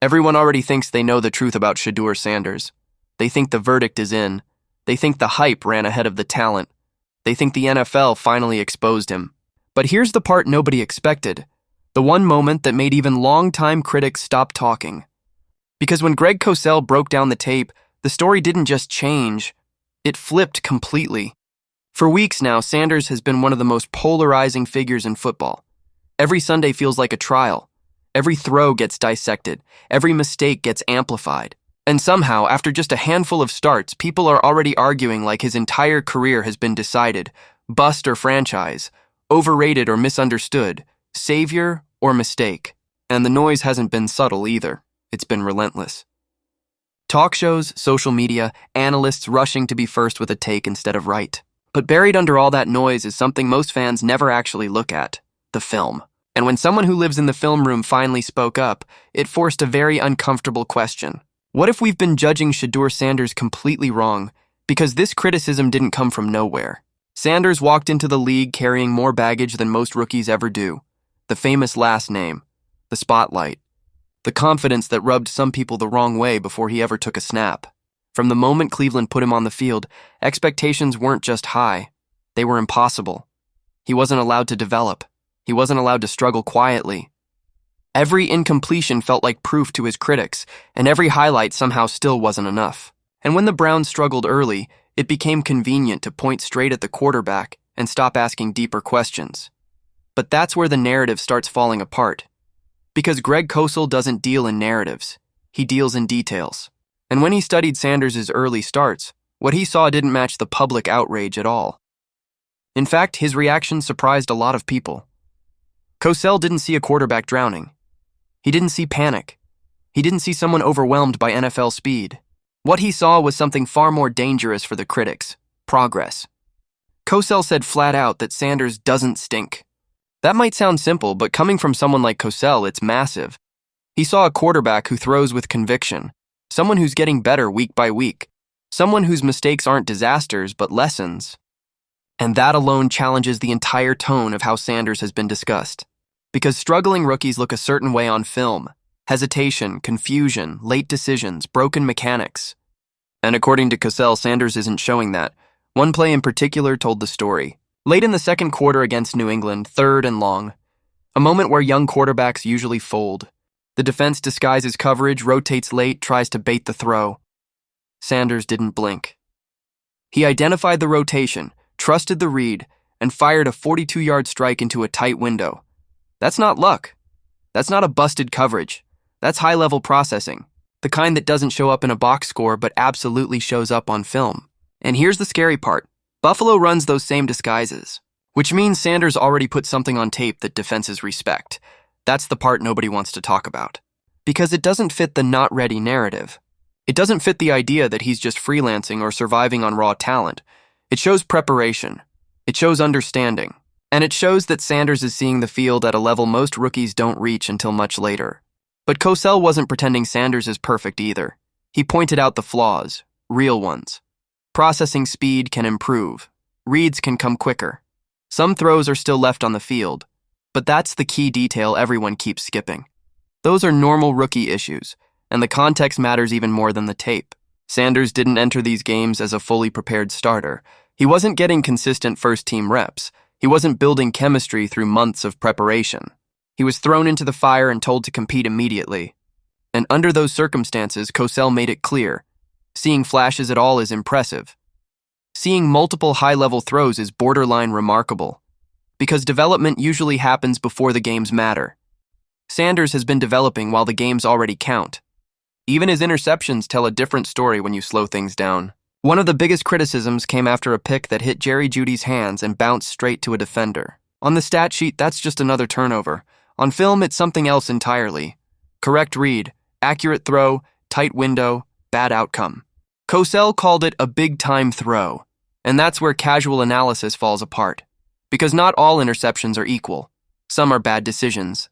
Everyone already thinks they know the truth about Shadur Sanders. They think the verdict is in. They think the hype ran ahead of the talent. They think the NFL finally exposed him. But here's the part nobody expected. The one moment that made even longtime critics stop talking. Because when Greg Cosell broke down the tape, the story didn't just change. It flipped completely. For weeks now, Sanders has been one of the most polarizing figures in football. Every Sunday feels like a trial. Every throw gets dissected. Every mistake gets amplified. And somehow, after just a handful of starts, people are already arguing like his entire career has been decided. Bust or franchise. Overrated or misunderstood. Savior or mistake. And the noise hasn't been subtle either. It's been relentless. Talk shows, social media, analysts rushing to be first with a take instead of right. But buried under all that noise is something most fans never actually look at. The film. And when someone who lives in the film room finally spoke up, it forced a very uncomfortable question. What if we've been judging Shadur Sanders completely wrong? Because this criticism didn't come from nowhere. Sanders walked into the league carrying more baggage than most rookies ever do. The famous last name. The spotlight. The confidence that rubbed some people the wrong way before he ever took a snap. From the moment Cleveland put him on the field, expectations weren't just high. They were impossible. He wasn't allowed to develop. He wasn't allowed to struggle quietly. Every incompletion felt like proof to his critics, and every highlight somehow still wasn't enough. And when the Browns struggled early, it became convenient to point straight at the quarterback and stop asking deeper questions. But that's where the narrative starts falling apart. Because Greg Cosell doesn't deal in narratives. He deals in details. And when he studied Sanders' early starts, what he saw didn't match the public outrage at all. In fact, his reaction surprised a lot of people. Cosell didn't see a quarterback drowning. He didn't see panic. He didn't see someone overwhelmed by NFL speed. What he saw was something far more dangerous for the critics: progress. Cosell said flat out that Sanders doesn't stink. That might sound simple, but coming from someone like Cosell, it's massive. He saw a quarterback who throws with conviction, someone who's getting better week by week, someone whose mistakes aren't disasters but lessons. And that alone challenges the entire tone of how Sanders has been discussed. Because struggling rookies look a certain way on film. Hesitation, confusion, late decisions, broken mechanics. And according to Cosell, Sanders isn't showing that. One play in particular told the story. Late in the second quarter against New England, 3rd and long. A moment where young quarterbacks usually fold. The defense disguises coverage, rotates late, tries to bait the throw. Sanders didn't blink. He identified the rotation, trusted the read, and fired a 42-yard strike into a tight window. That's not luck. That's not a busted coverage. That's high-level processing, the kind that doesn't show up in a box score but absolutely shows up on film. And here's the scary part. Buffalo runs those same disguises, which means Sanders already put something on tape that defenses respect. That's the part nobody wants to talk about. Because it doesn't fit the not ready narrative. It doesn't fit the idea that he's just freelancing or surviving on raw talent. It shows preparation. It shows understanding. And it shows that Sanders is seeing the field at a level most rookies don't reach until much later. But Cosell wasn't pretending Sanders is perfect either. He pointed out the flaws, real ones. Processing speed can improve. Reads can come quicker. Some throws are still left on the field. But that's the key detail everyone keeps skipping. Those are normal rookie issues, and the context matters even more than the tape. Sanders didn't enter these games as a fully prepared starter. He wasn't getting consistent first-team reps. He wasn't building chemistry through months of preparation. He was thrown into the fire and told to compete immediately. And under those circumstances, Cosell made it clear. Seeing flashes at all is impressive. Seeing multiple high-level throws is borderline remarkable. Because development usually happens before the games matter. Sanders has been developing while the games already count. Even his interceptions tell a different story when you slow things down. One of the biggest criticisms came after a pick that hit Jerry Jeudy's hands and bounced straight to a defender. On the stat sheet, that's just another turnover. On film, it's something else entirely. Correct read, accurate throw, tight window, bad outcome. Cosell called it a big-time throw, and that's where casual analysis falls apart. Because not all interceptions are equal. Some are bad decisions,